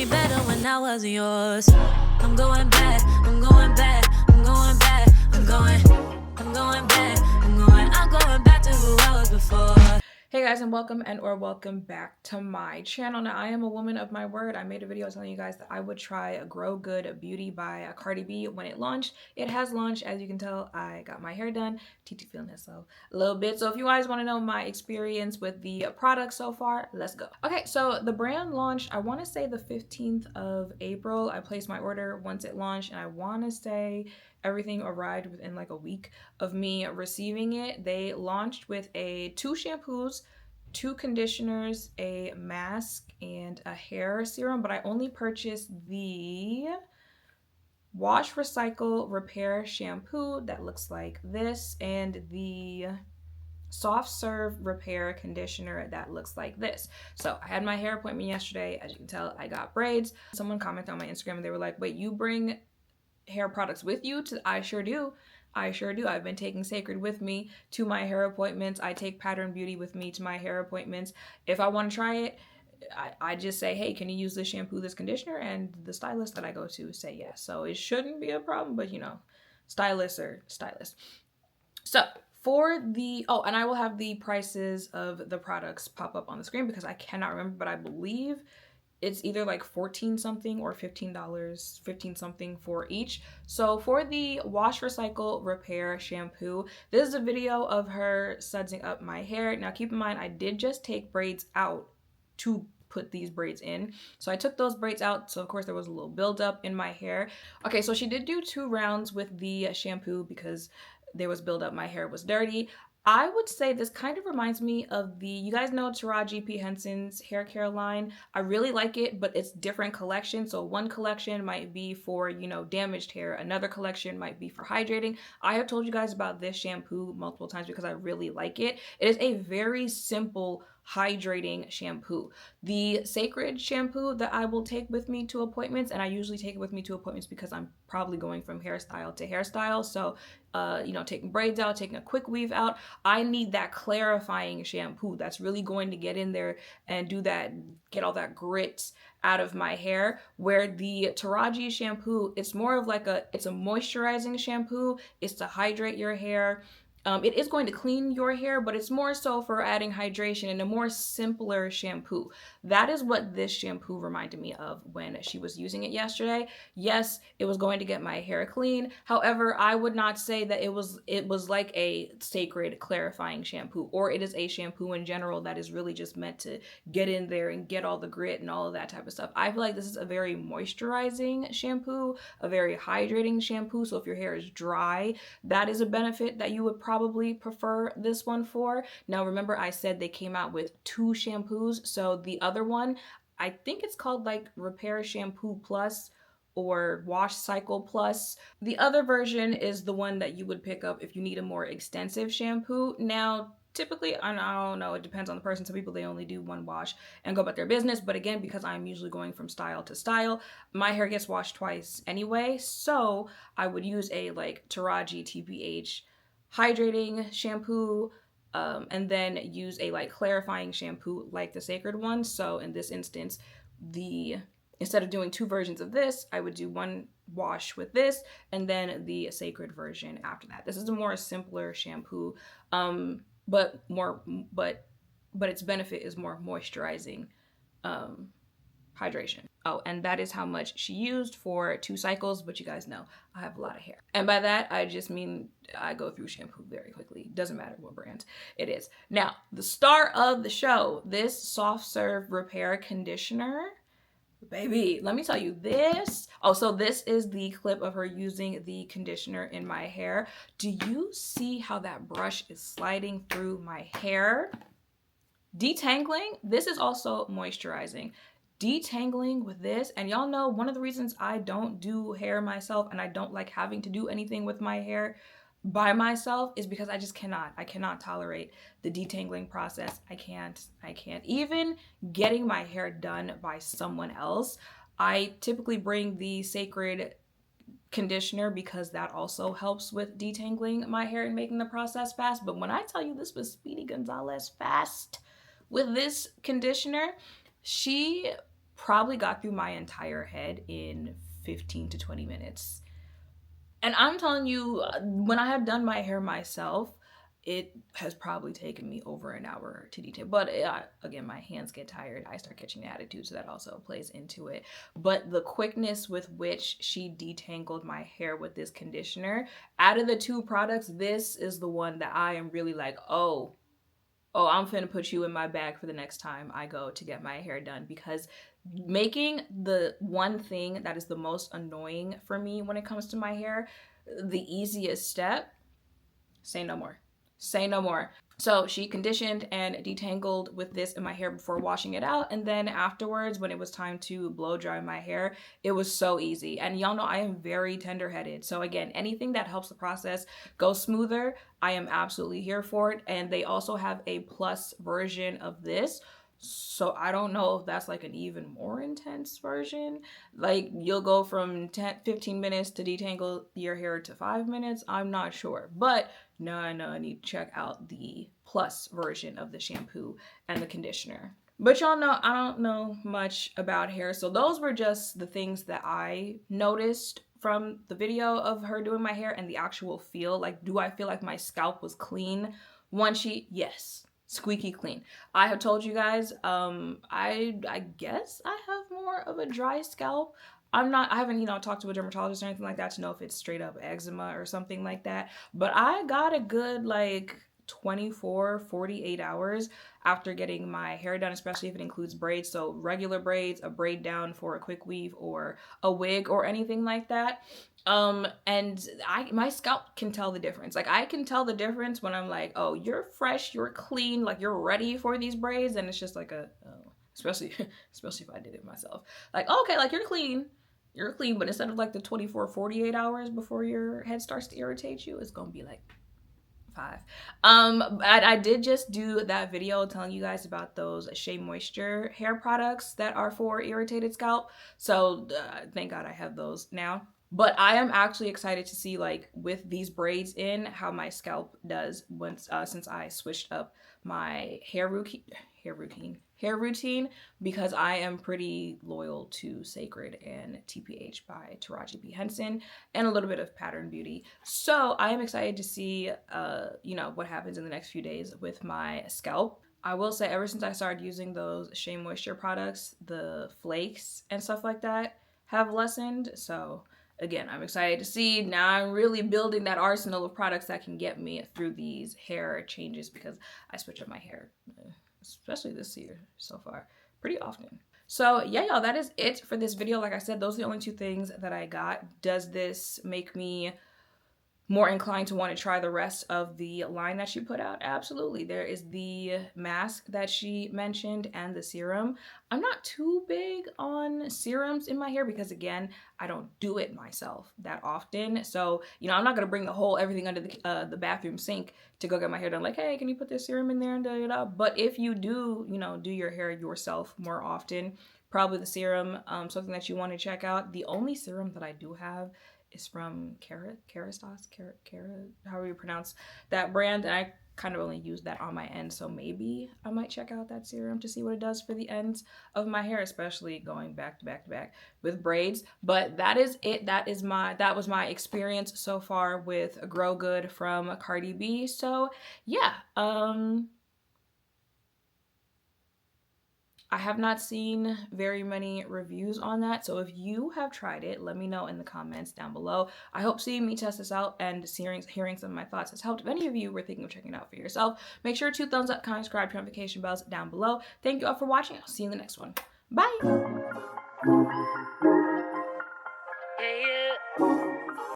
me better when I wasn't yours. I'm going back, I'm going back, I'm going back, I'm going back, I'm going back to who I was before. Hey guys, and welcome back to my channel. Now, I am a woman of my word. I made a video telling you guys that I would try Grow Good Beauty by Cardi B when it launched. It has launched. As you can tell, I got my hair done. TT feeling it so a little bit. So if you guys want to know my experience with the product so far, let's go. Okay, so the brand launched, I want to say the 15th of April. I placed my order once it launched, and I want to say everything arrived within like a week of me receiving it. They launched with two shampoos, 2 conditioners, a mask, and a hair serum, but I only purchased the Wash, Recycle, Repair shampoo that looks like this, and the Soft Serve Repair conditioner that looks like this. So I had my hair appointment yesterday. As you can tell, I got braids. Someone commented on my Instagram and they were like, wait, you bring hair products with you? I sure do. I sure do. I've been taking Sacred with me to my hair appointments. I take Pattern Beauty with me to my hair appointments. If I want to try it, I just say, hey, can you use this shampoo, this conditioner? And the stylist that I go to say yes. So it shouldn't be a problem, but you know, stylists are stylists. So for the, oh, and I will have the prices of the products pop up on the screen because I cannot remember, but I believe it's either like 14 something or $15, 15 something for each. So for the Wash, Recycle, Repair shampoo, this is a video of her sudsing up my hair. Now keep in mind, I did just take braids out to put these braids in. So I took those braids out. So of course there was a little buildup in my hair. Okay, so she did do 2 rounds with the shampoo because there was buildup. My hair was dirty. I would say this kind of reminds me of the, you guys know Taraji P. Henson's hair care line. I really like it, but it's different collections. So one collection might be for, you know, damaged hair. Another collection might be for hydrating. I have told you guys about this shampoo multiple times because I really like it. It is a very simple hydrating shampoo. The Sacred shampoo that I will take with me to appointments, and I usually take it with me to appointments because I'm probably going from hairstyle to hairstyle. So, you know, taking braids out, taking a quick weave out, I need that clarifying shampoo that's really going to get in there and do that, get all that grit out of my hair. Where the Taraji shampoo, it's more of like it's a moisturizing shampoo. It's to hydrate your hair. It is going to clean your hair, but it's more so for adding hydration and a more simpler shampoo. That is what this shampoo reminded me of when she was using it yesterday. Yes, it was going to get my hair clean. However, I would not say that it was like a Sacred clarifying shampoo, or it is a shampoo in general that is really just meant to get in there and get all the grit and all of that type of stuff. I feel like this is a very moisturizing shampoo, a very hydrating shampoo. So if your hair is dry, that is a benefit that you would probably prefer this one for. Now remember, I said they came out with 2 shampoos. So the other one, I think it's called like Repair Shampoo Plus or Wash Cycle Plus. The other version is the one that you would pick up if you need a more extensive shampoo. Now typically, I don't know, it depends on the person. Some people, they only do 1 wash and go about their business. But again, because I'm usually going from style to style, my hair gets washed twice anyway. So I would use a like Taraji TPH hydrating shampoo, and then use a like clarifying shampoo like the Sacred one. So in this instance, instead of doing 2 versions of this, I would do 1 wash with this and then the Sacred version after that. This is a more simpler shampoo, but its benefit is more moisturizing hydration. Oh, and that is how much she used for 2 cycles, but you guys know I have a lot of hair. And by that, I just mean I go through shampoo very quickly. Doesn't matter what brand it is. Now, the star of the show, this Soft Serve Repair conditioner. Baby, let me tell you this. Oh, so this is the clip of her using the conditioner in my hair. Do you see how that brush is sliding through my hair? Detangling, this is also moisturizing. Detangling with this, and y'all know one of the reasons I don't do hair myself and I don't like having to do anything with my hair by myself is because I just cannot. I cannot tolerate the detangling process. I can't. Even getting my hair done by someone else, I typically bring the Sacred conditioner because that also helps with detangling my hair and making the process fast. But when I tell you this was Speedy Gonzalez fast with this conditioner, she probably got through my entire head in 15 to 20 minutes. And I'm telling you, when I have done my hair myself, it has probably taken me over an hour to detangle. But again, my hands get tired. I start catching attitude, so that also plays into it. But the quickness with which she detangled my hair with this conditioner, out of the two products, this is the one that I am really like, oh, I'm finna put you in my bag for the next time I go to get my hair done, because making the one thing that is the most annoying for me when it comes to my hair the easiest step, say no more. Say no more. So she conditioned and detangled with this in my hair before washing it out. And then afterwards, when it was time to blow dry my hair, it was so easy. And y'all know I am very tender headed. So again, anything that helps the process go smoother, I am absolutely here for it. And they also have a plus version of this. So I don't know if that's like an even more intense version. Like you'll go from 15 minutes to detangle your hair to 5 minutes. I'm not sure. But no, I need to check out the plus version of the shampoo and the conditioner. But y'all know I don't know much about hair, so those were just the things that I noticed from the video of her doing my hair and the actual feel. Like, do I feel like my scalp was clean once she? Yes, squeaky clean. I have told you guys, I guess I have more of a dry scalp. I haven't, talked to a dermatologist or anything like that to know if it's straight up eczema or something like that. But I got a good, like, 24, 48 hours after getting my hair done, especially if it includes braids. So regular braids, a braid down for a quick weave, or a wig or anything like that. And my scalp can tell the difference. Like, I can tell the difference when I'm like, oh, you're fresh, you're clean, like you're ready for these braids. And it's just like especially if I did it myself. Like, okay, like you're clean, but instead of like the 24, 48 hours before your head starts to irritate you, it's gonna be like 5. I did just do that video telling you guys about those Shea Moisture hair products that are for irritated scalp. So thank God I have those now. But I am actually excited to see, like, with these braids in, how my scalp does once since I switched up my hair routine, because I am pretty loyal to Sacred and TPH by Taraji P. Henson, and a little bit of Pattern Beauty. So I am excited to see, what happens in the next few days with my scalp. I will say, ever since I started using those Shea Moisture products, the flakes and stuff like that have lessened. So again, I'm excited to see. Now I'm really building that arsenal of products that can get me through these hair changes, because I switch up my hair, especially this year so far, pretty often. So yeah, y'all, that is it for this video. Like I said, those are the only two things that I got. Does this make me more inclined to want to try the rest of the line that she put out? Absolutely. There is the mask that she mentioned and the serum. I'm not too big on serums in my hair because, again, I don't do it myself that often. So, I'm not going to bring everything under the bathroom sink to go get my hair done. Like, hey, can you put this serum in there and da-da-da? But if you do, do your hair yourself more often, probably the serum, something that you want to check out. The only serum that I do have is from Kerastase, however you pronounce that brand, and I kind of only use that on my end, so maybe I might check out that serum to see what it does for the ends of my hair, especially going back to back with braids. But that is it. That was my experience so far with Grow Good from Cardi B. So yeah, I have not seen very many reviews on that, so if you have tried it, let me know in the comments down below. I hope seeing me test this out and hearing some of my thoughts has helped. If any of you were thinking of checking it out for yourself, make sure to thumbs up, comment, subscribe, turn notification bells down below. Thank you all for watching. I'll see you in the next one. Bye!